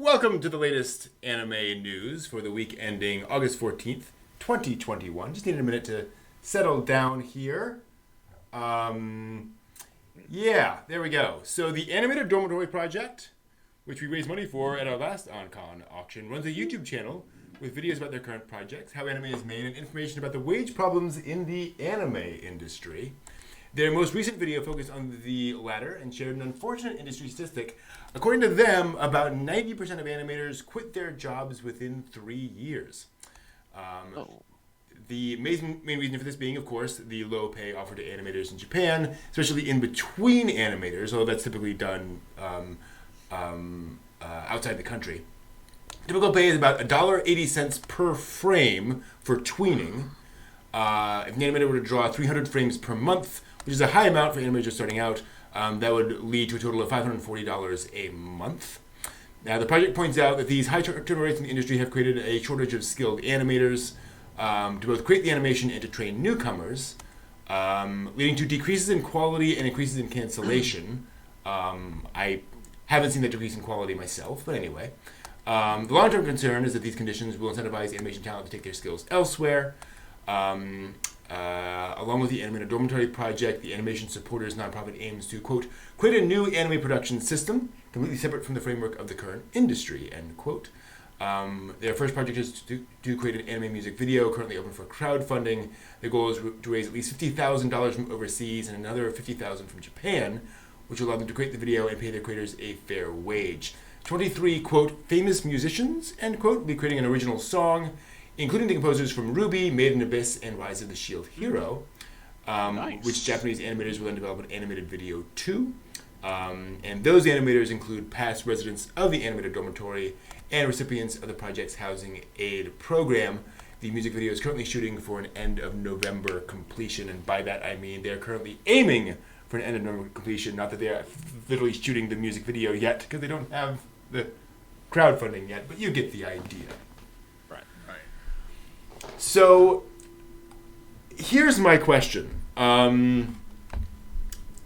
Welcome to the latest anime news for the week ending August 14th, 2021. Just needed a minute to settle down here. There we go. So the Animator Dormitory Project, which we raised money for at our last OnCon auction, runs a YouTube channel with videos about their current projects, how anime is made, and information about the wage problems in the anime industry. Their most recent video focused on the latter and shared an unfortunate industry statistic. According to them, about 90% of animators quit their jobs within 3 years. The main reason for this being, of course, the low pay offered to animators in Japan, especially in between animators, although that's typically done outside the country. Typical pay is about $1.80 per frame for tweening. If an animator were to draw 300 frames per month, which is a high amount for animators just starting out, that would lead to a total of $540 a month. Now, the project points out that these high turnover rates in the industry have created a shortage of skilled animators to both create the animation and to train newcomers, leading to decreases in quality and increases in cancellation. I haven't seen that decrease in quality myself, but anyway. The long-term concern is that these conditions will incentivize animation talent to take their skills elsewhere. Along with the Animator Dormitory Project, the Animation Supporters nonprofit aims to, quote, create a new anime production system completely separate from the framework of the current industry, end quote. Their first project is to create an anime music video currently open for crowdfunding. Their goal is to raise at least $50,000 from overseas and another $50,000 from Japan, which will allow them to create the video and pay their creators a fair wage. 23, quote, famous musicians, end quote, will be creating an original song, including the composers from Ruby, Made in Abyss, and Rise of the Shield Hero, Nice. which Japanese animators will then develop an animated video to. And those animators include past residents of the Animator Dormitory and recipients of the project's Housing Aid Program. The music video is currently shooting for an end of November completion, and by that I mean they're currently aiming for an end of November completion, not that they're literally shooting the music video yet, because they don't have the crowdfunding yet, but you get the idea. Right. So, here's my question.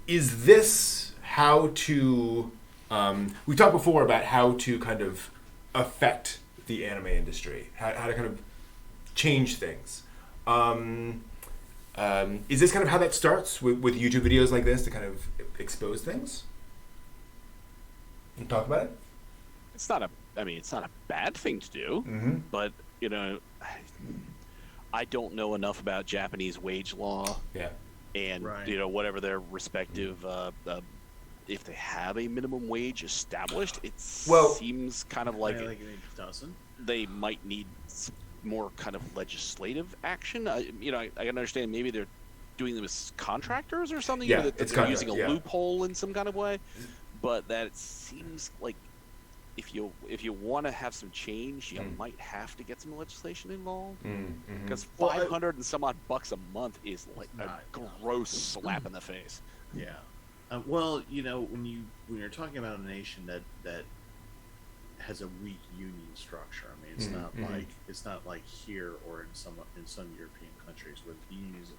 Is this how to... we talked before about how to kind of affect the anime industry, how to kind of change things. Is this kind of how that starts with YouTube videos like this to kind of expose things? And talk about it? It's not a bad thing to do, Mm-hmm. but I don't know enough about Japanese wage law Yeah. and Right. whatever their respective if they have a minimum wage established, it Well- seems kind of like it doesn't. they might need more kind of legislative action. I can understand maybe they're doing them as contractors or something. Yeah, that it's they're contract, using a yeah. loophole in some kind of way. But that it seems like if you want to have some change, you might have to get some legislation involved. Mm-hmm. Because Well, 500 and some odd bucks a month is like a Not gross slap in the face. Yeah. When you're talking about a nation that has a weak union structure, I mean, it's not like here or in some European countries where the unions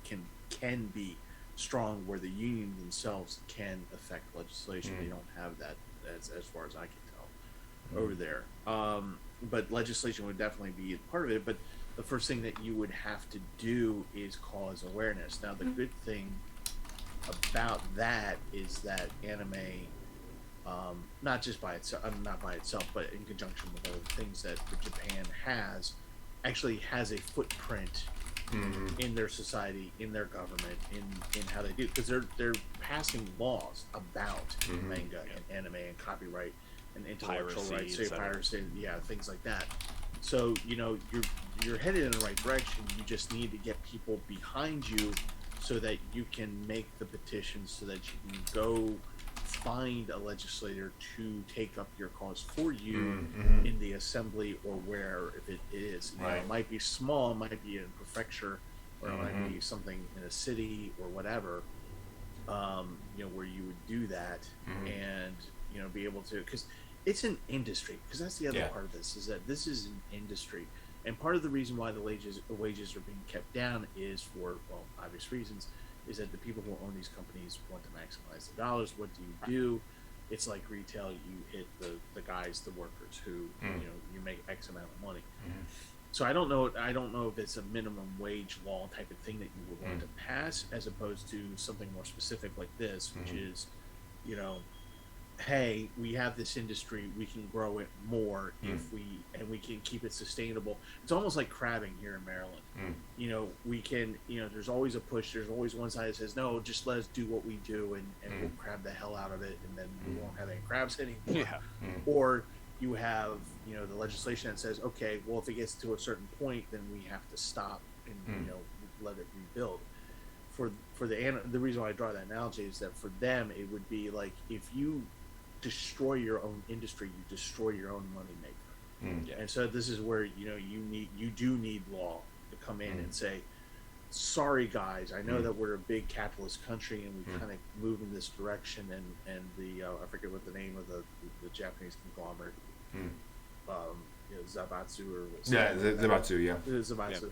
can be strong, where the unions themselves can affect legislation. They don't have that as far as I can tell over there. But legislation would definitely be a part of it. But the first thing that you would have to do is cause awareness. Now, the good thing about that is that anime, not just by itself, not by itself, but in conjunction with other things that Japan actually has a footprint in their society, in their government, in how they do, because they're passing laws about manga and anime and copyright and intellectual Piracy, rights, piracy, things like that. So you're headed in the right direction. You just need to get people behind you so that you can make the petition, so that you can go find a legislator to take up your cause for you in the assembly or where if it is. Right. It might be small, it might be in a prefecture, or it might be something in a city or whatever, where you would do that and be able to, because it's an industry. Because that's the other part of this, is that this is an industry. And part of the reason why the wages are being kept down is for, obvious reasons, is that the people who own these companies want to maximize the dollars. What do you do? it's like retail. You hit the guys, the workers who you make X amount of money. So I don't know. I don't know if it's a minimum wage law type of thing that you would want to pass, as opposed to something more specific like this, which is, hey, we have this industry, we can grow it more if we can keep it sustainable. It's almost like crabbing here in Maryland. We can, there's always a push. There's always one side that says, no, just let us do what we do, and we'll crab the hell out of it, and then we won't have any crabs anymore. Yeah. Or you have, the legislation that says, okay, well, if it gets to a certain point, then we have to stop and let it rebuild. For the reason why I draw that analogy is that for them it would be like, if you destroy your own industry, you destroy your own moneymaker. And so this is where you do need law to come in and say, sorry guys, I know that we're a big capitalist country and we kind of move in this direction, and the I forget what the name of the Japanese conglomerate, Zabatsu or Zabatsu, Zabatsu.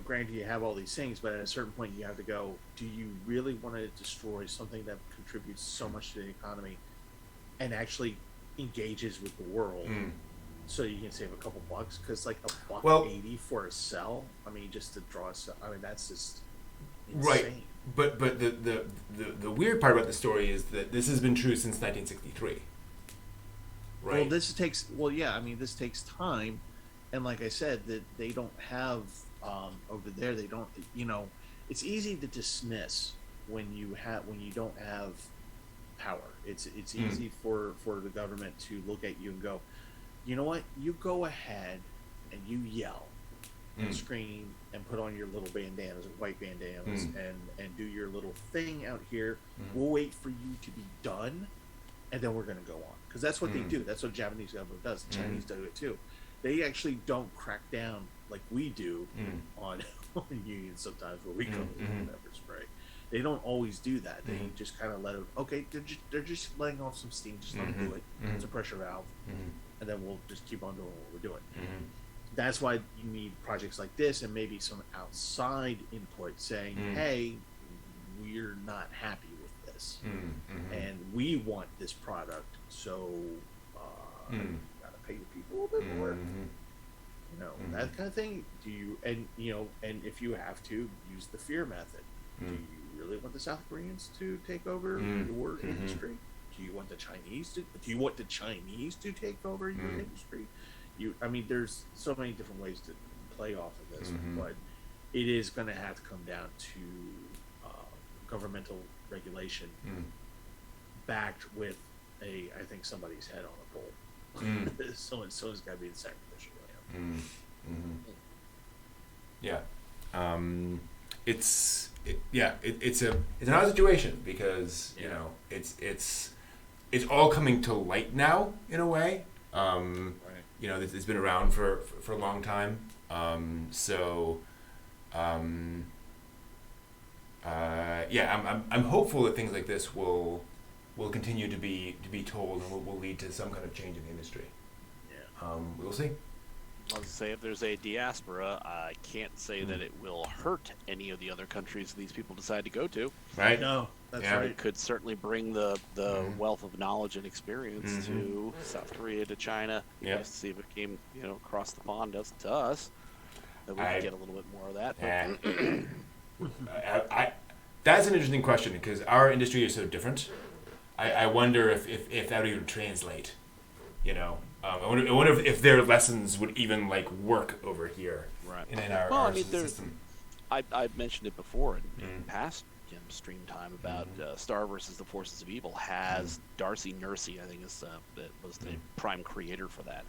Granted, you have all these things, but at a certain point you have to go, do you really want to destroy something that contributes so much to the economy and actually engages with the world so you can save a couple bucks? Because like $1.80 for a cell, I mean, just to draw a cell, I mean, that's just insane. Right. But the weird part about the story is that this has been true since 1963. Right. Well, this takes time. And like I said, that they don't have over there. They don't. It's easy to dismiss when you don't have power. It's easy for the government to look at you and go, you know what? You go ahead and you yell and scream and put on your little bandanas, white bandanas, and do your little thing out here. We'll wait for you to be done, and then we're going to go on, because that's what they do. That's what the Japanese government does. The Chinese do it too. They actually don't crack down like we do on unions sometimes, where we come in with pepper spray. They don't always do that. They just kind of let them, okay, they're just letting off some steam, just let them do it. It's a pressure valve. And then we'll just keep on doing what we're doing. That's why you need projects like this, and maybe some outside input saying, hey, we're not happy with this. And we want this product, so pay your people a little bit more, that kind of thing. Do you, and if you have to, use the fear method. Do you really want the South Koreans to take over your industry? Do you want the Chinese to take over your industry? There's so many different ways to play off of this, but it is going to have to come down to governmental regulation backed with I think somebody's head on a pole. Someone's got to be the sacrificial lamb. Yeah, it's an odd situation, because it's all coming to light now in a way. It's been around for a long time. I'm hopeful that things like this will continue to be told, and will lead to some kind of change in the industry. We'll see. I was say, if there's a diaspora, I can't say that it will hurt any of the other countries these people decide to go to. Right? No, that's right. It could certainly bring the wealth of knowledge and experience to South Korea, to China. Nice to see if it came across the pond to us, that we could get a little bit more of that. That's an interesting question, because our industry is so different. I wonder if that would even translate. I wonder if their lessons would even work over here, right? In our system. I've mentioned it before in past stream time about Star versus the Forces of Evil has Darcy Nursey, I think that was the prime creator for that.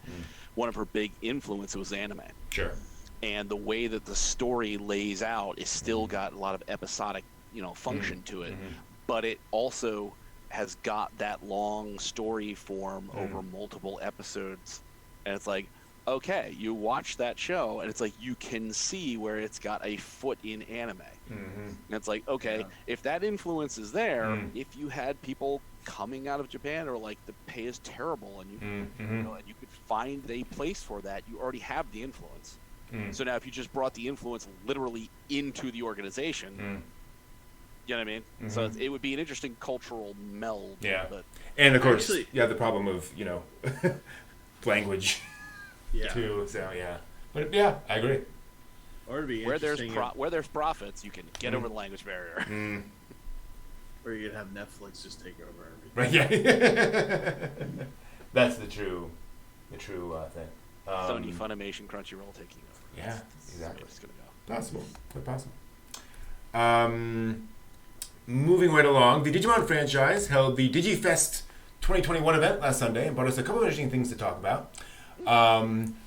One of her big influences was anime. Sure. And the way that the story lays out is still got a lot of episodic function to it, but it also has got that long story form over multiple episodes, and it's like, okay, you watch that show and it's like you can see where it's got a foot in anime. And it's like, okay, if that influence is there, if you had people coming out of Japan, or the pay is terrible, and you and you could find a place for that, you already have the influence. So now if you just brought the influence literally into the organization, You know what I mean? So it would be an interesting cultural meld. Yeah. But And of course, Actually- you have the problem of, language Yeah. too. So yeah, but yeah, I agree. Or it'd be where there's interesting where there's profits, you can get over the language barrier. or you could have Netflix just take over everything. Right? Yeah. That's the true thing. Sony, Funimation, Crunchyroll taking over. Yeah, That's exactly. where it's gonna go. Possible. Quite possible. Moving right along, the Digimon franchise held the DigiFest 2021 event last Sunday and brought us a couple of interesting things to talk about.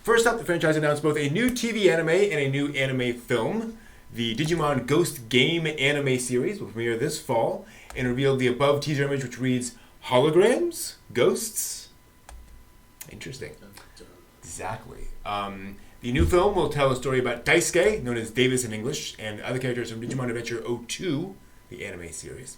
First up, the franchise announced both a new TV anime and a new anime film. The Digimon Ghost Game anime series will premiere this fall and revealed the above teaser image, which reads, "Holograms? Ghosts?" Interesting. Exactly. The new film will tell a story about Daisuke, known as Davis in English, and other characters from Digimon Adventure 02, the anime series.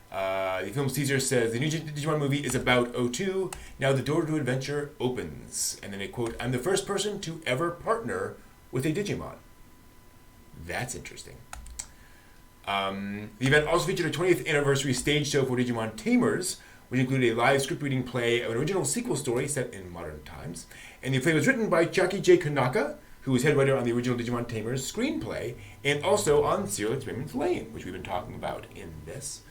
The film's teaser says, the new Digimon movie is about 02. Now the door to adventure opens. And then they quote, "I'm the first person to ever partner with a Digimon." That's interesting. The event also featured a 20th anniversary stage show for Digimon Tamers, which included a live script reading play of an original sequel story set in modern times. And the play was written by Chiaki J. Kanaka, who was head writer on the original Digimon Tamers screenplay, and also on Serial Experiments Lane, which we've been talking about in this.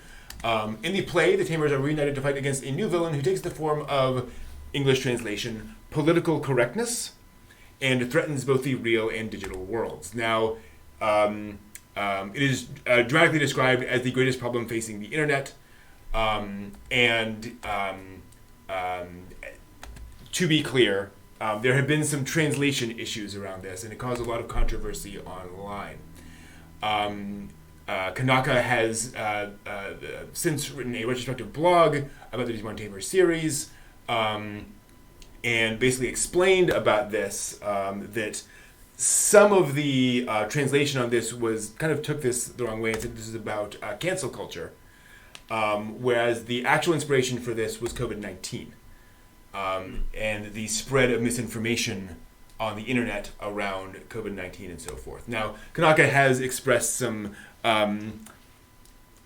In the play, the Tamers are reunited to fight against a new villain who takes the form of, English translation, political correctness, and threatens both the real and digital worlds. Now, it is dramatically described as the greatest problem facing the internet, to be clear, there have been some translation issues around this, and it caused a lot of controversy online. Kanaka has since written a retrospective blog about the Digimon Tamer series, and basically explained about this, that some of the translation on this took this the wrong way and said this is about cancel culture, whereas the actual inspiration for this was COVID-19. And the spread of misinformation on the internet around COVID-19 and so forth. Now, Kanaka has expressed some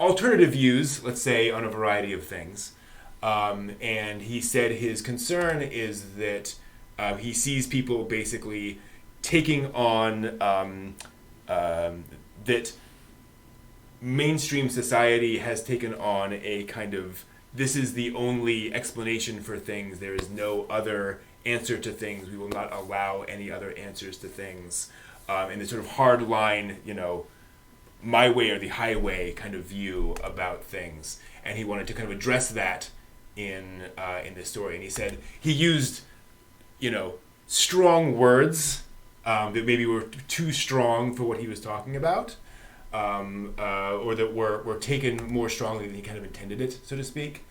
alternative views, let's say, on a variety of things. And he said his concern is that he sees people basically taking on that mainstream society has taken on a kind of, this is the only explanation for things. There is no other answer to things. We will not allow any other answers to things. And the sort of hard line, my way or the highway kind of view about things. And he wanted to kind of address that in this story. And he said he used, strong words that maybe were too strong for what he was talking about. Or that were taken more strongly than he kind of intended it, so to speak.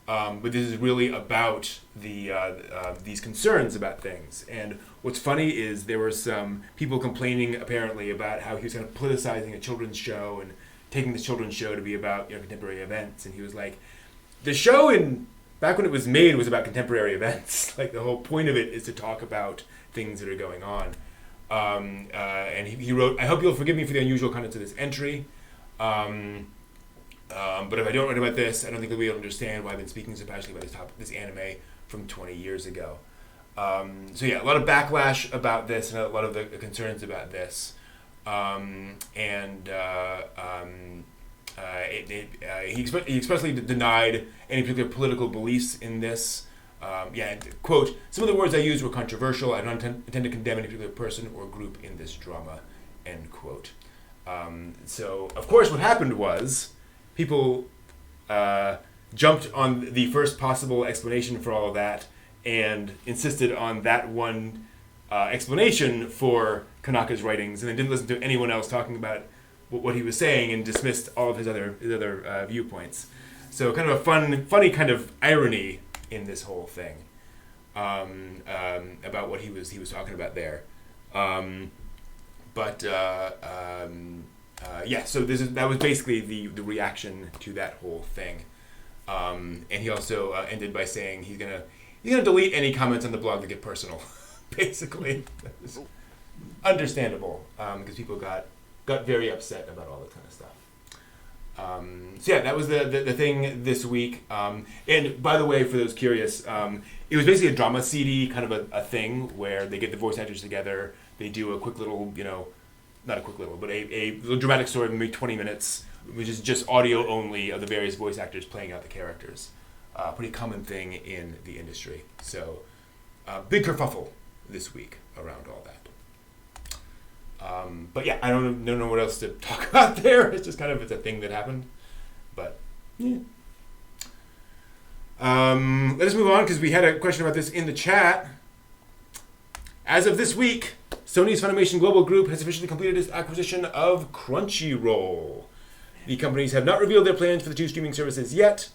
But this is really about these concerns about things. And what's funny is there were some people complaining apparently about how he was kind of politicizing a children's show and taking the children's show to be about contemporary events. And he was like, the show back when it was made was about contemporary events. Like the whole point of it is to talk about things that are going on. And he wrote, "I hope you'll forgive me for the unusual contents of this entry. But if I don't write about this, I don't think you'll be able to understand why I've been speaking so passionately about this anime from 20 years ago." So yeah, a lot of backlash about this and a lot of the concerns about this. He expressly denied any particular political beliefs in this. And, quote, "Some of the words I used were controversial. I don't intend to condemn any particular person or group in this drama," end quote. So, of course, what happened was people jumped on the first possible explanation for all of that and insisted on that one explanation for Kanaka's writings, and then didn't listen to anyone else talking about what he was saying and dismissed all of his other viewpoints. So, kind of a funny kind of irony in this whole thing about what he was talking about there. So that was basically the reaction to that whole thing. And he also ended by saying he's gonna delete any comments on the blog that get personal. Basically, understandable because people got very upset about all that kind of stuff. So yeah, that was the thing this week. And by the way, for those curious, it was basically a drama CD kind of a thing where they get the voice actors together. They do a quick little, not a quick little, but a little dramatic story of maybe 20 minutes, which is just audio only of the various voice actors playing out the characters. Pretty common thing in the industry. So big kerfuffle this week around all that. But yeah, I don't know what else to talk about there. It's just it's a thing that happened. But yeah. Let us move on because we had a question about this in the chat. As of this week, Sony's Funimation Global Group has officially completed its acquisition of Crunchyroll. The companies have not revealed their plans for the two streaming services yet,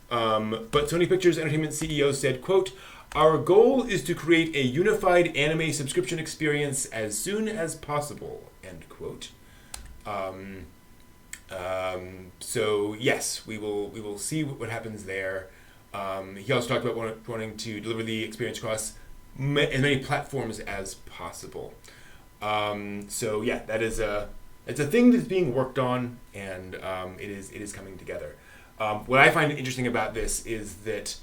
but Sony Pictures Entertainment CEO said, quote, "Our goal is to create a unified anime subscription experience as soon as possible," end quote. So yes, we will see what happens there. He also talked about wanting to deliver the experience across as many platforms as possible. So yeah, it's a thing that's being worked on, and it is coming together. What I find interesting about this is that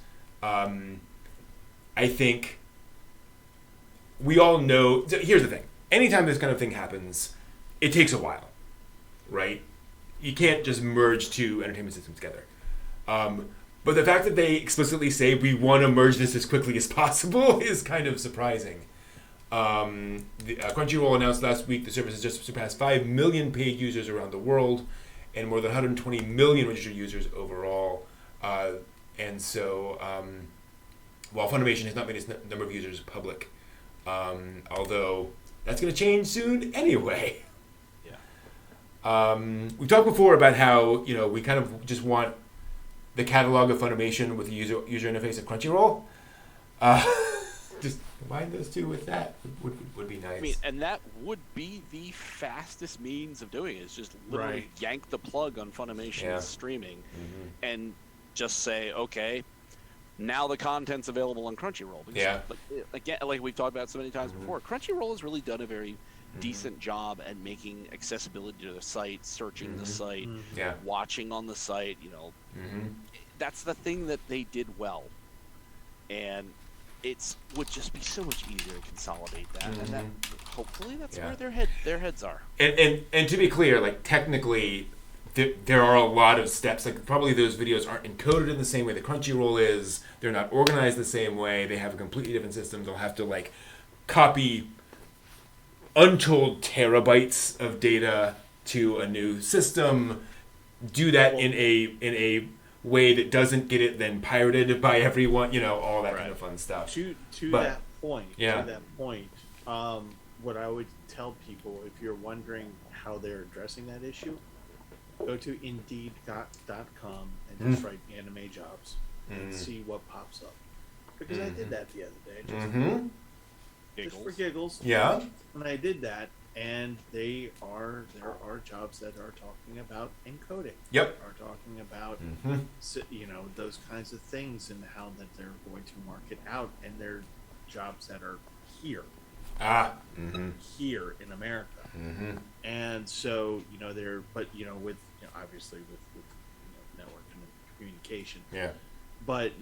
I think we all know. So here's the thing: anytime this kind of thing happens, it takes a while, right? You can't just merge two entertainment systems together. But the fact that they explicitly say we want to merge this as quickly as possible is kind of surprising. Crunchyroll announced last week the service has just surpassed 5 million paid users around the world and more than 120 million registered users overall. And so, while Funimation has not made its number of users public, although that's going to change soon anyway. We've talked before about how we kind of just want the catalog of Funimation with the user interface of Crunchyroll. Just combine those two with that would be nice. I mean, and that would be the fastest means of doing it. Is just literally yank the plug on Funimation's streaming, and just say, okay, now the content's available on Crunchyroll. Because, like we've talked about so many times before, Crunchyroll has really done a very decent job at making accessibility to the site, searching the site, watching on the site. That's the thing that they did well, and it would just be so much easier to consolidate that, and that hopefully that's where their heads are. And to be clear, like technically, there are a lot of steps. Like probably those videos aren't encoded in the same way that Crunchyroll is. They're not organized the same way. They have a completely different system. They'll have to copy untold terabytes of data to a new system. Do that in a way that doesn't get it then pirated by everyone, all that kind of fun stuff. To that point, what I would tell people, if you're wondering how they're addressing that issue, go to Indeed.com and just write anime jobs and see what pops up. Because I did that the other day, just for giggles. Yeah. And I did that, and there are jobs that are talking about encoding. Yep. Are talking about those kinds of things and how that they're going to market out, and they're jobs that are here. Here in America. And so with obviously with network communication. Yeah. But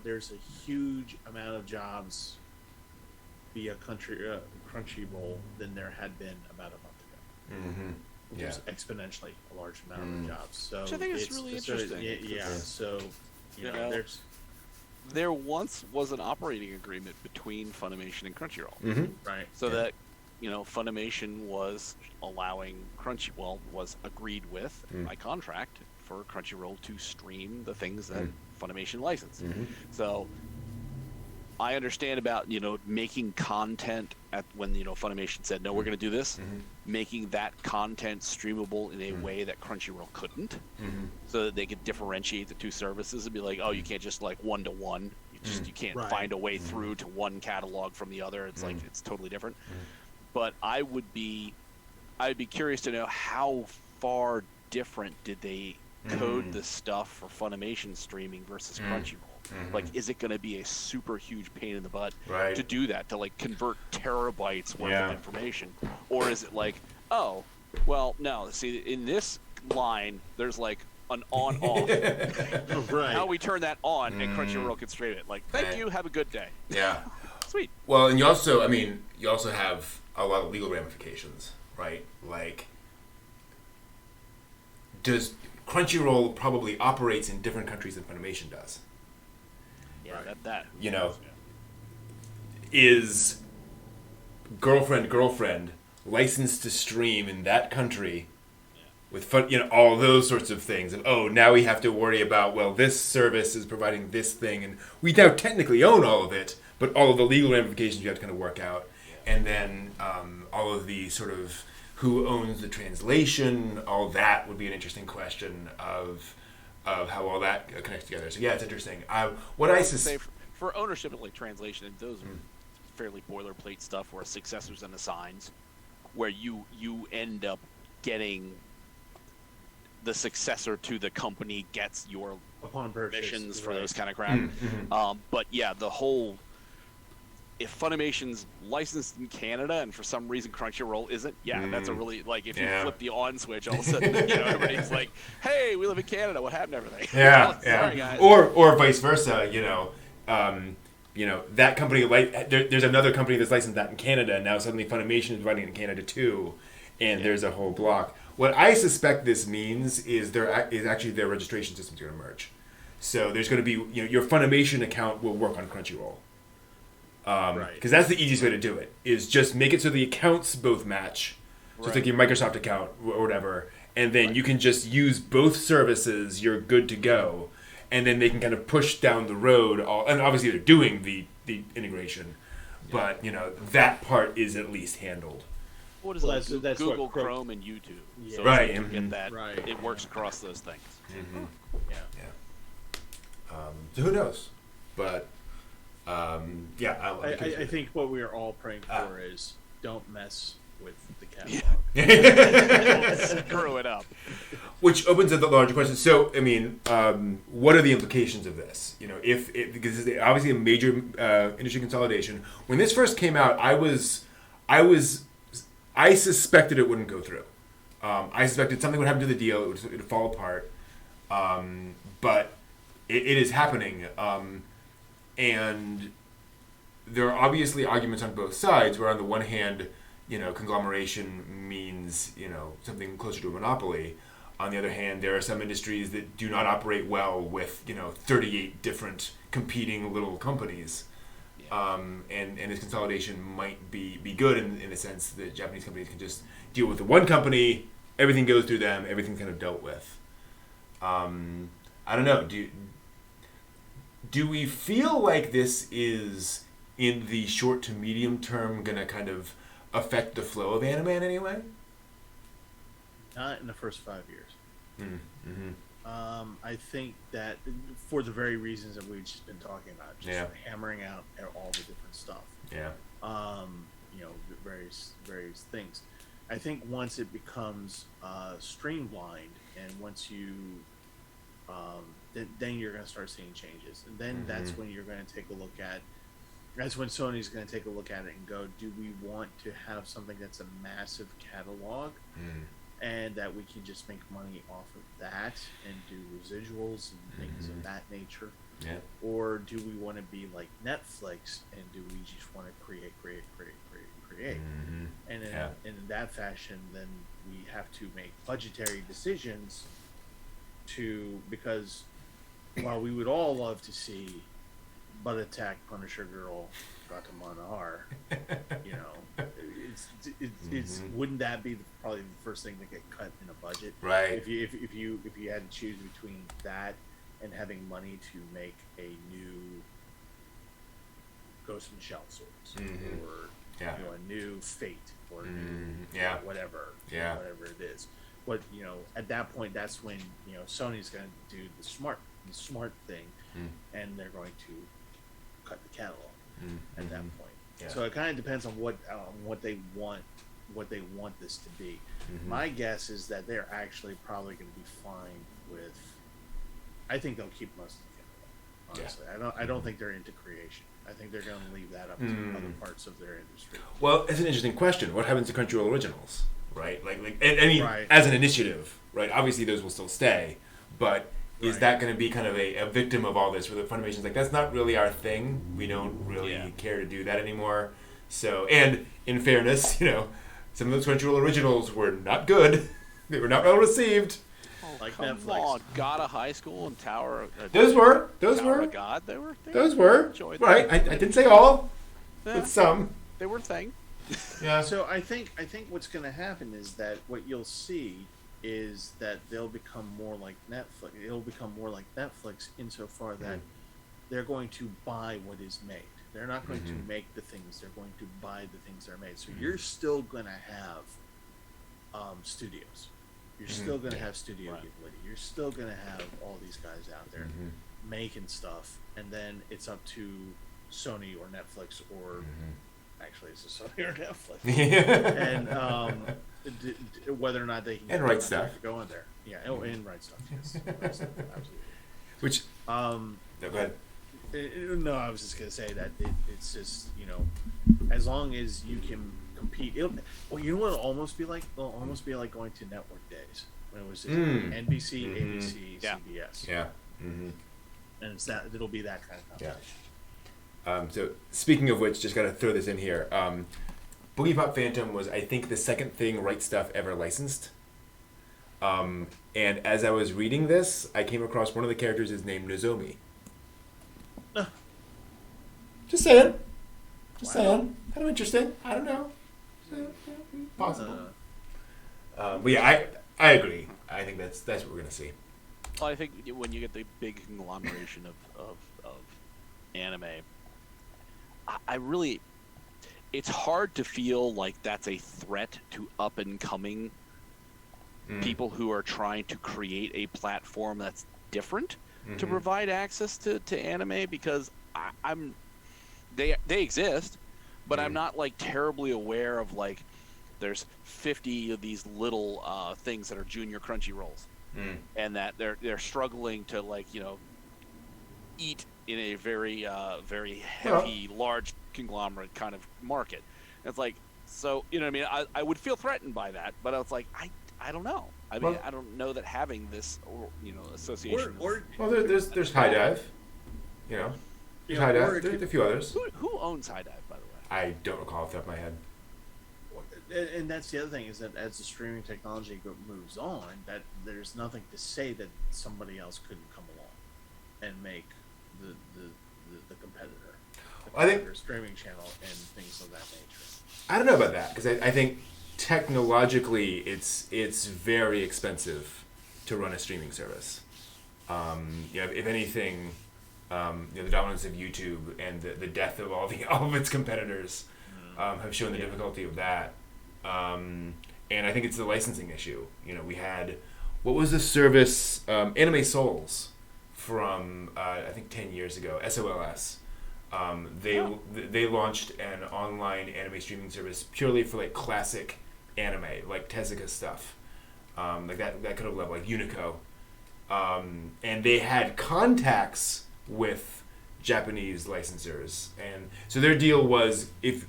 there's a huge amount of jobs via Crunchyroll than there had been about a month ago. There's exponentially a large amount of jobs. So which I think is really interesting. So there once was an operating agreement between Funimation and Crunchyroll, right? So that Funimation was allowing was agreed with by contract for Crunchyroll to stream the things that Funimation licensed. So I understand about making content when Funimation said no, we're going to do this, making that content streamable in a way that Crunchyroll couldn't, so that they could differentiate the two services and be like, oh, you can't just one to one. You can't find a way through to one catalog from the other. It's it's totally different. But I would be curious to know how far different did they code the stuff for Funimation streaming versus Crunchyroll. Is it going to be a super huge pain in the butt to do that, to convert terabytes worth of information? Or is it oh, well, no, see, in this line, there's like an on-off. Right. How we turn that on, and Crunchyroll can straight it. Like, thank Right. you, have a good day. Yeah. Sweet. Well, and you also have a lot of legal ramifications, right? Like, does Crunchyroll probably operates in different countries than Funimation does? Yeah, Right. that. You know, is girlfriend licensed to stream in that country with fun, all those sorts of things, and now we have to worry about, well, this service is providing this thing, and we now technically own all of it, but all of the legal ramifications you have to kind of work out, and then all of the sort of who owns the translation, all that would be an interesting question of how all that connects together. So yeah, it's interesting. What I Say for ownership and like translation, those are fairly boilerplate stuff, where successors and assigns, where you end up getting the successor to the company gets your Upon purchase, missions for right. those kind of crap. But yeah, the whole, if Funimation's licensed in Canada and for some reason Crunchyroll isn't, that's a really, like, if you flip the on switch, all of a sudden, everybody's like, hey, we live in Canada, what happened to everything? Sorry, guys. Or vice versa, that company, there's another company that's licensed that in Canada, and now suddenly Funimation is running in Canada too, and there's a whole block. What I suspect this means is actually their registration system's going to merge. So there's going to be, your Funimation account will work on Crunchyroll. Right. Because that's the easiest way to do it, is just make it so the accounts both match. So it's like your Microsoft account or whatever, and then you can just use both services, you're good to go. And then they can kind of push down the road, and obviously they're doing the integration, but that part is at least handled. What is that? that's Google what Chrome and YouTube. Yeah. So Right. you get that. Right. It works across those things. Yeah. So who knows? But I think what we are all praying for is don't mess with the catalog. Screw it up. Which opens up the larger question. So, I mean, what are the implications of this? Because it's obviously a major industry consolidation. When this first came out, I suspected it wouldn't go through. I suspected something would happen to the deal; it would fall apart. But it is happening, and there are obviously arguments on both sides. Where on the one hand, conglomeration means something closer to a monopoly. On the other hand, there are some industries that do not operate well with 38 different competing little companies. And this consolidation might be good in the sense that Japanese companies can just deal with the one company, everything goes through them, everything's kind of dealt with. I don't know. Do we feel like this is, in the short to medium term, going to kind of affect the flow of anime in any way? Not in the first 5 years. Mm-hmm. I think that for the very reasons that we've just been talking about, just hammering out all the different stuff. Yeah. Various things. I think once it becomes streamlined, and once you, then you're going to start seeing changes, and then that's when you're going to take a look at. That's when Sony's going to take a look at it and go, do we want to have something that's a massive catalog? And that we can just make money off of that and do residuals and things of that nature? Yeah. Or do we want to be like Netflix, and do we just want to create? And in that fashion, then we have to make budgetary decisions because while we would all love to see Butt Attack Punisher Girl Gatamana it's wouldn't that be probably the first thing to get cut in a budget? Right. If you had to choose between that and having money to make a new Ghost in the Shell swords, or a new Fate, or new whatever it is. But at that point, that's when Sony's going to do the smart thing, and they're going to cut the catalog at that point. Yeah. So it kind of depends on what they want this to be. My guess is that they're actually probably going to be fine with. I think they'll keep most of the catalog. Honestly, I don't think they're into creation. I think they're going to leave that up to other parts of their industry. Well, it's an interesting question. What happens to Crunchyroll originals? right? Like Right. as an initiative, right? Obviously, those will still stay, but is Right. that going to be kind of a victim of all this? Where the Funimation's like, that's not really our thing. We don't really Yeah. care to do that anymore. So, and in fairness, some of those Crunchyroll originals were not good. They were not well received. Like Come Netflix. on, God of High School and Tower. Those were Tower of God. They enjoyed right. them. I didn't say all, Yeah, but some. they were a thing. Yeah. So I think what's going to happen is that what you'll see is that they'll become more like Netflix. It'll become more like Netflix insofar that they're going to buy what is made. They're not going to make the things. They're going to buy the things that are made. So you're still going to have studios. You're still going to have Studio Right. Ghibli. You're still going to have all these guys out there making stuff, and then it's up to Sony or Netflix or actually it's a Sony or Netflix, and whether or not they can And Right Stuff. go in there. Yeah, and Right Stuff. Yes, Right Stuff, absolutely. Which. No, No, go ahead. I was just gonna say that it's just as long as you can compete. Well, you know what? It'll almost be like going to network days when it was just NBC, ABC, Yeah. CBS, Yeah. Mm-hmm. and it's that it'll be that kind of competition. So speaking of which, just got to throw this in here. Boogie Pop Phantom was, I think, the second thing Right Stuff ever licensed. And as I was reading this, I came across one of the characters is named Nozomi. Just saying. Just saying. Kind of interesting. I don't know. Possible. But yeah, I agree. I think that's what we're gonna see. Well, I think when you get the big conglomeration of anime, I really, it's hard to feel like that's a threat to up and coming people who are trying to create a platform that's different to provide access to anime, because they exist, but I'm not like terribly aware of like there's 50 of these little things that are junior Crunchyrolls, and that they're struggling to eat in a very very heavy large conglomerate kind of market. And it's like, so what I mean, I would feel threatened by that, but I was like, I don't know. I mean, I don't know that having this association Well, there's High Dive. There's High Dive. There's a few others. who owns High Dive, by the way? I don't recall off the top of my head. And that's the other thing, is that as the streaming technology moves on, that there's nothing to say that somebody else couldn't come along and make the competitor, I think streaming channel and things of that nature. I don't know about that, because I think technologically it's very expensive to run a streaming service. If anything, the dominance of YouTube and the death of all of its competitors have shown the difficulty of that. And I think it's the licensing issue. We had, what was the service, Anime Souls from I think 10 years ago, SOLS. They launched an online anime streaming service purely for like classic anime, like Tezuka stuff, like that kind of level, like Unico, and they had contacts with Japanese licensors, and so their deal was if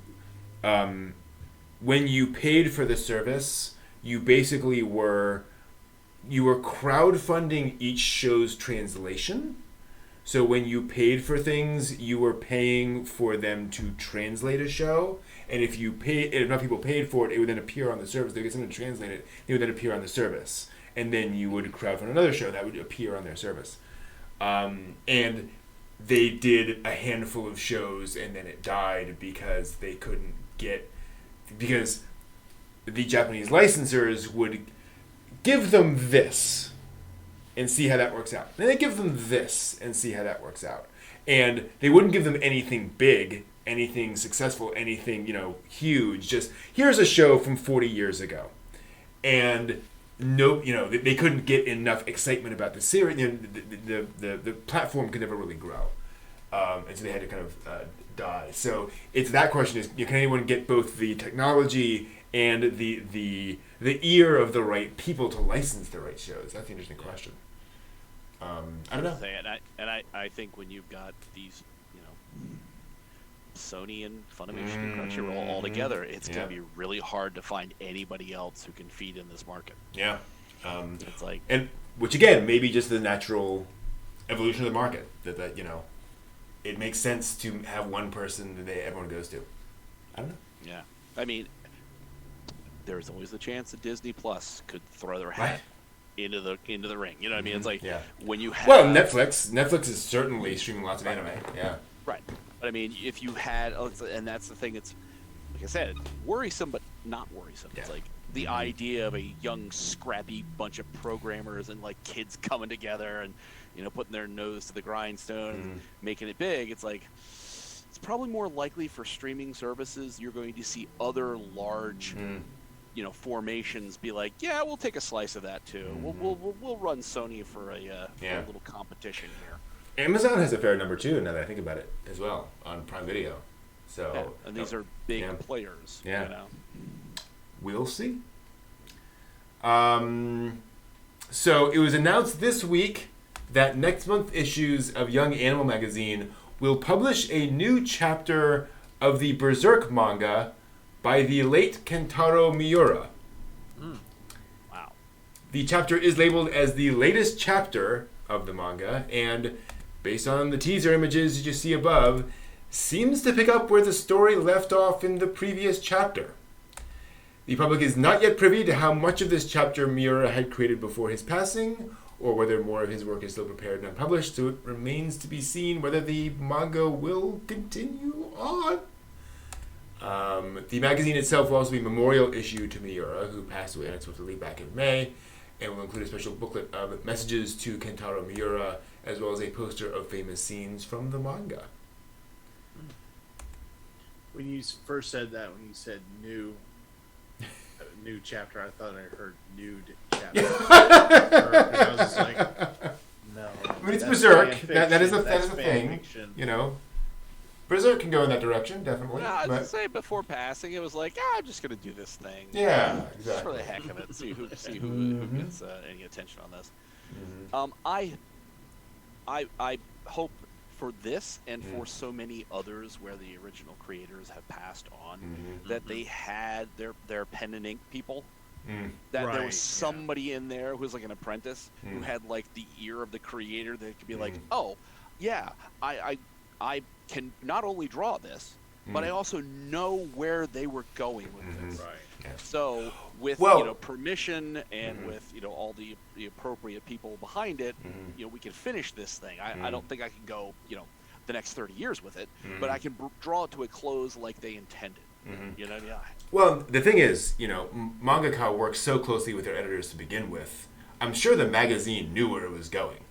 when you paid for the service, you basically were crowdfunding each show's translation. So when you paid for things, you were paying for them to translate a show, and if enough people paid for it, it would then appear on the service. They would get someone to translate it. It would then appear on the service, and then you would crowdfund another show that would appear on their service. And they did a handful of shows, and then it died because they couldn't because the Japanese licensors would give them this and see how that works out. Then they give them this and see how that works out. And they wouldn't give them anything big, anything successful, anything, huge. Just, here's a show from 40 years ago. And they couldn't get enough excitement about the series. The platform could never really grow. And so they had to kind of die. So it's that question is, can anyone get both the technology and the ear of the right people to license the right shows? That's the interesting question. I don't know. And I think when you've got these, Sony and Funimation and Crunchyroll all together, it's going to be really hard to find anybody else who can feed in this market. Yeah. It's like, and which again, maybe just the natural evolution of the market that it makes sense to have one person that everyone goes to. I don't know. Yeah, I mean, there's always the chance that Disney Plus could throw their hat into the ring. You know what I mean? It's like when you have Netflix is certainly streaming lots of anime. Yeah, right. But I mean, if you had, and that's the thing. It's like I said, worrisome, but not worrisome. Yeah. It's like the idea of a young, scrappy bunch of programmers and like kids coming together and putting their nose to the grindstone and making it big. It's like it's probably more likely for streaming services. You're going to see other large, formations be like, yeah, we'll take a slice of that too. We'll run Sony for a little competition here. Amazon has a fair number too. Now that I think about it, as well on Prime Video. So and these are big players. Yeah. We'll see. So it was announced this week that next month issues of Young Animal magazine will publish a new chapter of the Berserk manga by the late Kentaro Miura. Wow. The chapter is labeled as the latest chapter of the manga, and based on the teaser images you see above, seems to pick up where the story left off in the previous chapter. The public is not yet privy to how much of this chapter Miura had created before his passing, or whether more of his work is still prepared and unpublished, so it remains to be seen whether the manga will continue on. The magazine itself will also be a memorial issue to Miura, who passed away unexpectedly back in May, and will include a special booklet of messages to Kentaro Miura, as well as a poster of famous scenes from the manga. When you first said that, when you said new chapter, I thought I heard nude chapter. I was just like, no. I mean, it's Berserk. That is a thing. Fiction. Berserk can go in that direction, definitely. No, I was gonna say before passing, it was like, I'm just gonna do this thing. Yeah, exactly. Just for the heck of it, see who gets any attention on this. I hope for this and for so many others where the original creators have passed on, that they had their pen and ink people. That there was somebody in there who was like an apprentice who had like the ear of the creator that could be like, oh, yeah, I can not only draw this, but I also know where they were going with this. Right. Yeah. So with permission and with all the appropriate people behind it, we can finish this thing. I don't think I can go the next 30 years with it, but I can draw it to a close like they intended. You know what I mean? Well, the thing is, mangaka works so closely with their editors to begin with. I'm sure the magazine knew where it was going.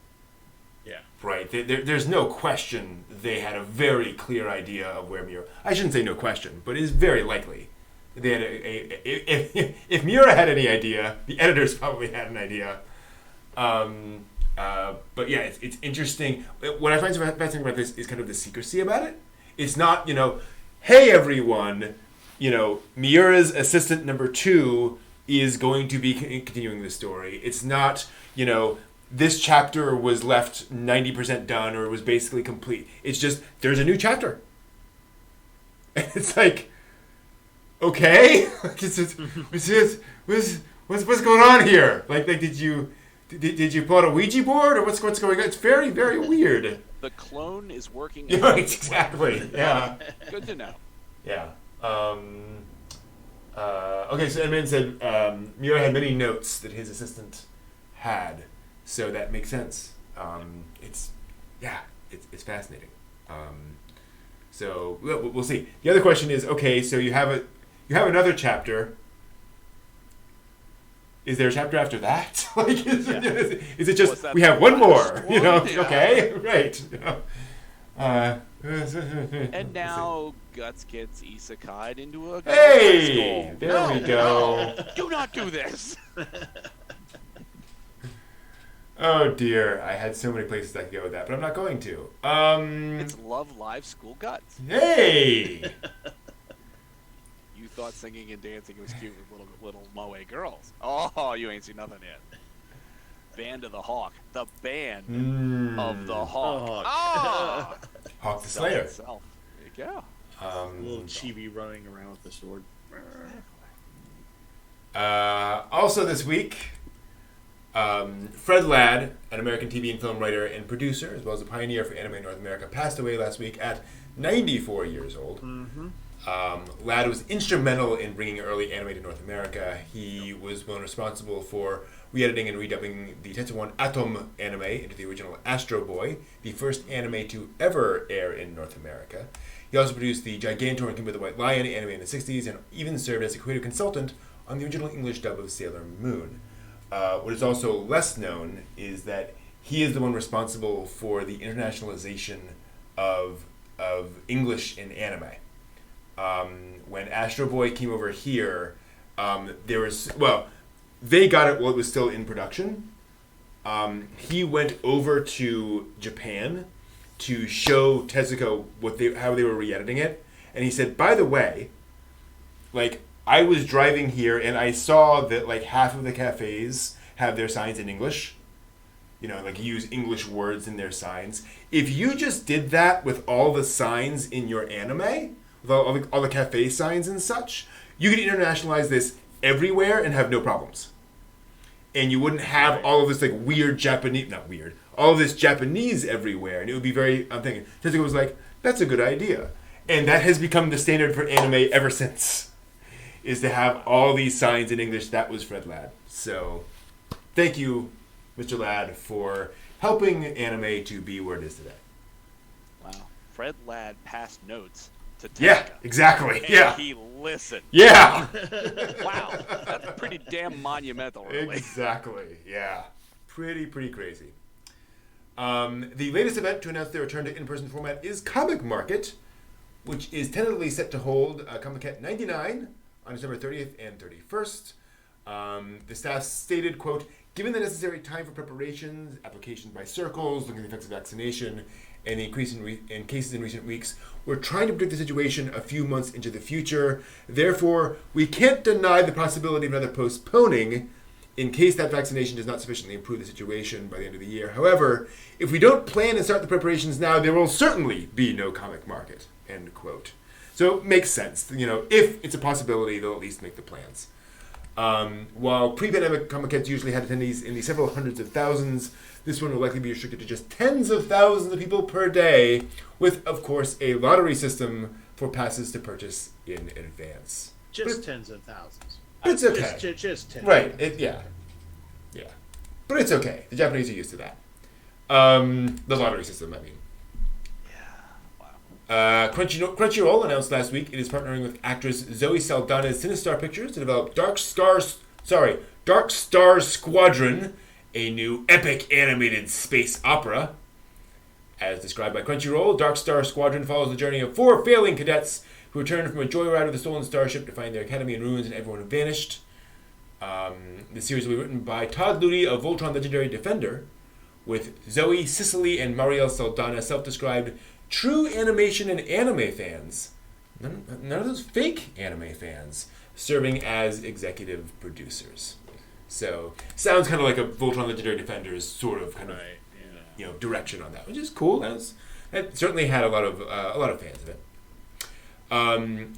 Yeah. Right. There's no question they had a very clear idea of where Miura. I shouldn't say no question, but it is very likely they had if Miura had any idea, the editors probably had an idea. But yeah, it's interesting. What I find so fascinating about this is kind of the secrecy about it. It's not hey everyone, Miura's assistant number 2 is going to be continuing the story. It's not this chapter was left 90% done or it was basically complete. It's just there's a new chapter. And it's like, okay, what's going on here? Like did you pull out a Ouija board or what's going on? It's very, very weird. The clone is working. Right, exactly. Yeah. Good to know. Yeah. Okay, so Edmund said Miura had many notes that his assistant had. So that makes sense. It's fascinating. So we'll see. The other question is, okay, so you have another chapter. Is there a chapter after that? Is it just we have one more? Okay, right. And now Guts gets isekai'd into a Hey, there we go. No, do not do this. Oh dear, I had so many places I could go with that, but I'm not going to. It's Love Live School Guts. Hey! You thought singing and dancing was cute with little moe girls. Oh, you ain't seen nothing yet. Band of the Hawk. The band of the Hawk. Oh. Hawk the Slayer. Itself. There you go. A little chibi running around with the sword. Also this week, Fred Ladd, an American TV and film writer and producer, as well as a pioneer for anime in North America, passed away last week at 94 years old. Mm-hmm. Ladd was instrumental in bringing early anime to North America. He was one responsible for re-editing and redubbing the Tetsuwan Atom anime into the original Astro Boy, the first anime to ever air in North America. He also produced the Gigantor and Kimber the White Lion anime in the 60s and even served as a creative consultant on the original English dub of Sailor Moon. What is also less known is that he is the one responsible for the internationalization of English in anime. When Astro Boy came over here, they got it while it was still in production. He went over to Japan to show Tezuka how they were re-editing it, and he said, by the way, like, I was driving here and I saw that like half of the cafes have their signs in English. You know, like use English words in their signs. If you just did that with all the signs in your anime, with all the cafe signs and such, you could internationalize this everywhere and have no problems. And you wouldn't have all of this like weird Japanese, all of this Japanese everywhere. And it would be very, I'm thinking, Tezuka was like, that's a good idea. And that has become the standard for anime ever since. Is to have all these signs in English. That was Fred Ladd. So, thank you, Mr. Ladd, for helping anime to be where it is today. Wow. Fred Ladd passed notes to Tezuka. Yeah, exactly. And yeah. he listened. Yeah. Wow. That's pretty damn monumental, really. Exactly. Yeah. Pretty crazy. The latest event to announce their return to in-person format is Comic Market, which is tentatively set to hold Comic-Con 99 on December 30th and 31st. The staff stated, quote, given the necessary time for preparations, applications by circles, looking at the effects of vaccination, and the increase in cases in recent weeks, we're trying to predict the situation a few months into the future. Therefore, we can't deny the possibility of another postponing in case that vaccination does not sufficiently improve the situation by the end of the year. However, if we don't plan and start the preparations now, there will certainly be no Comic Market, end quote. So it makes sense. You know, if it's a possibility, they'll at least make the plans. While pre-pandemic Comic-Cons usually had attendees in the several hundreds of thousands, this one will likely be restricted to just tens of thousands of people per day, with, of course, a lottery system for passes to purchase in advance. Just tens of thousands. It's okay. Just tens. Right. Yeah. But it's okay. The Japanese are used to that. The lottery system, I mean. Crunchyroll announced last week it is partnering with actress Zoe Saldana's Sinistar Pictures to develop Dark Star Squadron, a new epic animated space opera. As described by Crunchyroll, Dark Star Squadron follows the journey of 4 failing cadets who return from a joyride with a stolen starship to find their academy in ruins and everyone had vanished. The series will be written by Todd Ludy of Voltron Legendary Defender, with Zoe, Cicely, and Marielle Saldana self-described true animation and anime fans, none of those fake anime fans, serving as executive producers. So sounds kind of like a Voltron Legendary Defender's sort of direction on that, which is cool. That certainly had a lot of fans of it.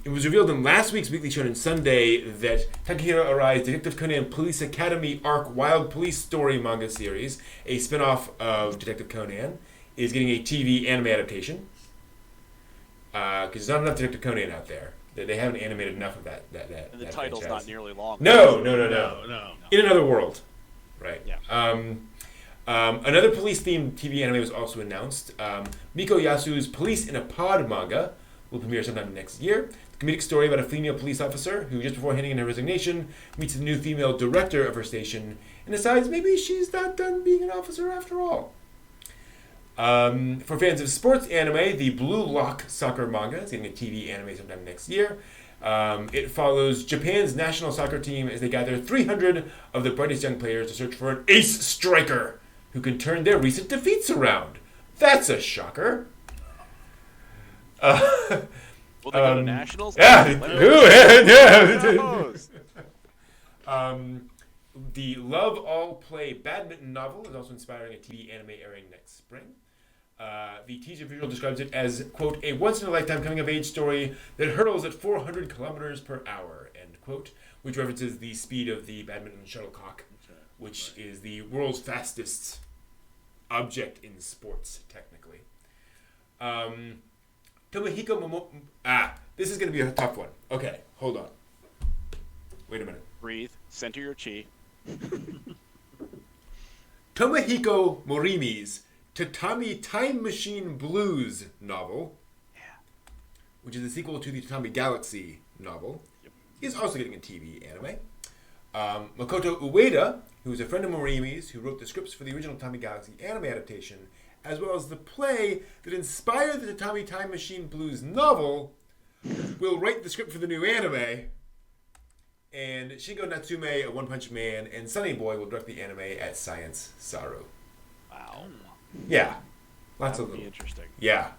It was revealed in last week's Weekly Shonen Sunday that Takahiro Arai's Detective Conan Police Academy arc Wild Police Story manga series, a spin-off of Detective Conan, is getting a TV anime adaptation. Because there's not enough Detective Conan out there. They haven't animated enough of that. And the title's franchise. not nearly long. No. In another world. Right. Yeah. Another police-themed TV anime was also announced. Miko Yasu's Police in a Pod manga will premiere sometime next year. The comedic story about a female police officer who, just before handing in her resignation, meets the new female director of her station and decides maybe she's not done being an officer after all. For fans of sports anime, the Blue Lock soccer manga is getting a TV anime sometime next year. It follows Japan's national soccer team as they gather 300 of the brightest young players to search for an ace striker who can turn their recent defeats around. That's a shocker. Will they go to nationals? Yeah. The Love All Play badminton novel is also inspiring a TV anime airing next spring. The teaser visual describes it as, quote, a once-in-a-lifetime coming-of-age story that hurtles at 400 kilometers per hour, end quote, which references the speed of the badminton shuttlecock, which is the world's fastest object in sports, technically. Tomohiko this is going to be a tough one. Okay, hold on. Wait a minute. Breathe. Center your chi. Tomohiko Morimi's Tatami Time Machine Blues novel, which is the sequel to the Tatami Galaxy novel, is also getting a TV anime. Makoto Ueda, who is a friend of Morimi's, who wrote the scripts for the original Tatami Galaxy anime adaptation, as well as the play that inspired the Tatami Time Machine Blues novel, will write the script for the new anime. And Shingo Natsume of One Punch Man and Sunny Boy will direct the anime at Science Saru. Wow. Yeah. Lots That of would be little, interesting. yeah.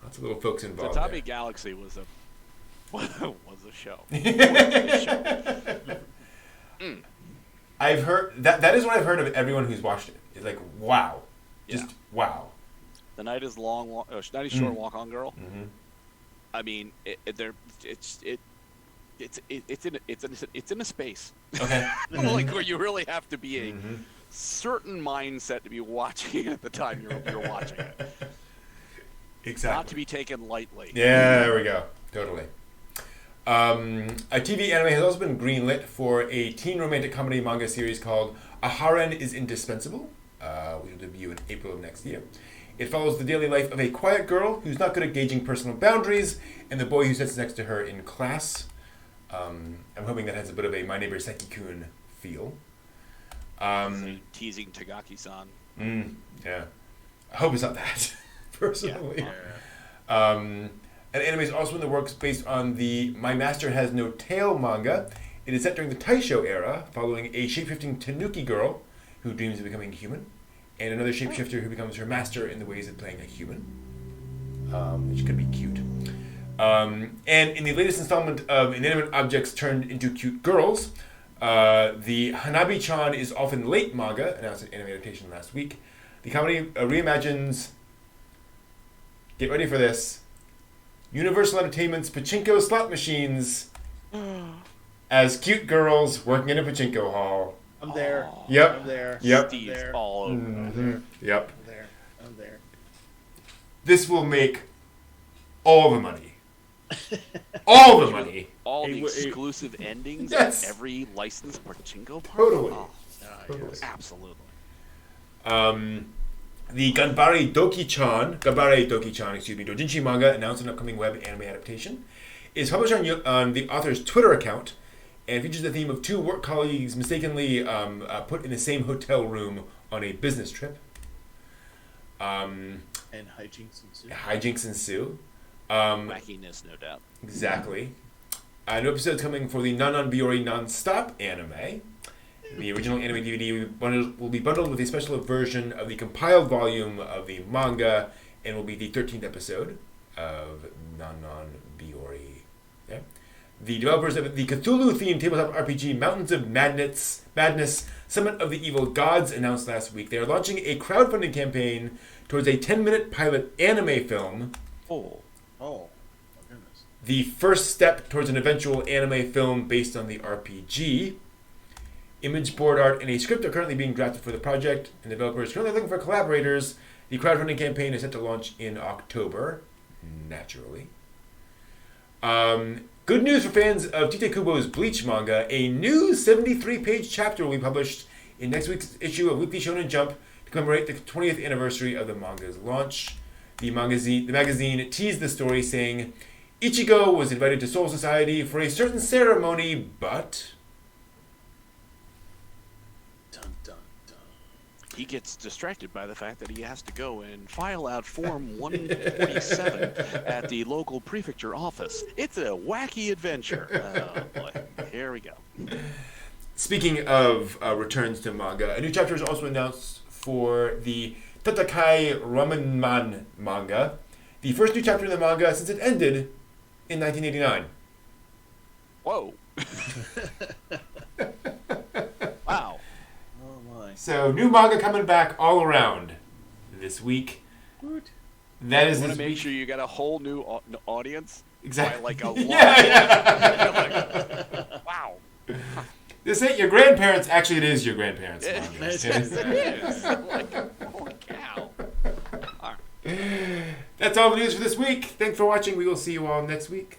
Lots of little folks involved Tatami there. Galaxy was a show. I've heard that is what I've heard of everyone who's watched it. It's like, wow. Just wow. The night is long, night is short. Walk on, girl. Mm-hmm. I mean, it's in a space. Okay. Like where you really have to be a certain mindset to be watching it at the time you're watching it. Exactly. Not to be taken lightly. Yeah, there we go. Totally. A TV anime has also been greenlit for a teen romantic comedy manga series called A Harem is Indispensable, which will debut in April of next year. It follows the daily life of a quiet girl who's not good at gauging personal boundaries and the boy who sits next to her in class. I'm hoping that has a bit of a My Neighbor Seki-kun feel. Teasing Tagaki-san. Yeah. I hope it's not that, personally. Yeah. An anime is also in the works based on the My Master Has No Tail manga. It is set during the Taisho era, following a shape-shifting Tanuki girl who dreams of becoming human, and another shapeshifter who becomes her master in the ways of playing a human, which could be cute. And in the latest installment of Inanimate Objects Turned into Cute Girls, the Hanabi-chan is Often Late manga, announced an anime adaptation last week. The comedy reimagines, get ready for this, Universal Entertainment's pachinko slot machines as cute girls working in a pachinko hall. I'm there. Yep. I'm there. Yep. Steve's I'm there. all over. Yep. I'm there. I'm there. This will make all the money. All the money. All Hey, the wait, exclusive endings Yes. of every licensed pachinko party. Totally. Oh, Totally. absolutely. The Ganbare Doki-chan, doujinshi manga, announced an upcoming web anime adaptation, is published on the author's Twitter account, and features the theme of two work colleagues mistakenly put in the same hotel room on a business trip. And hijinks ensue. Hijinks ensue. Wackiness, no doubt. Exactly. New episode's coming for the Nanan Biori Non-Stop anime. The original anime DVD will be bundled with a special version of the compiled volume of the manga, and will be the 13th episode of Nanan Biori. Yeah. The developers of the Cthulhu-themed tabletop RPG Mountains of Madness, Summit of the Evil Gods announced last week they are launching a crowdfunding campaign towards a 10-minute pilot anime film. Oh. Oh, my goodness. The first step towards an eventual anime film based on the RPG. Image, board art, and a script are currently being drafted for the project, and developers are currently looking for collaborators. The crowdfunding campaign is set to launch in October, naturally. Good news for fans of Tite Kubo's Bleach manga. A new 73-page chapter will be published in next week's issue of Weekly Shonen Jump to commemorate the 20th anniversary of the manga's launch. The magazine teased the story, saying, Ichigo was invited to Soul Society for a certain ceremony, but... Dun, dun, dun. He gets distracted by the fact that he has to go and file out Form 147 at the local prefecture office. It's a wacky adventure. Oh, boy. Here we go. Speaking of returns to manga, a new chapter is also announced for the Tatakai Ramenman manga, the first new chapter in the manga since it ended in 1989. Whoa. Wow. Oh my. So, new manga coming back all around this week. That is You want this to make week. sure you got a whole new audience. Exactly. By like a lot. Yeah. Like, wow. This ain't your grandparents. Actually, it is your grandparents. It Mom. is. It is. Like, holy cow. All right. That's all the news for this week. Thanks for watching. We will see you all next week.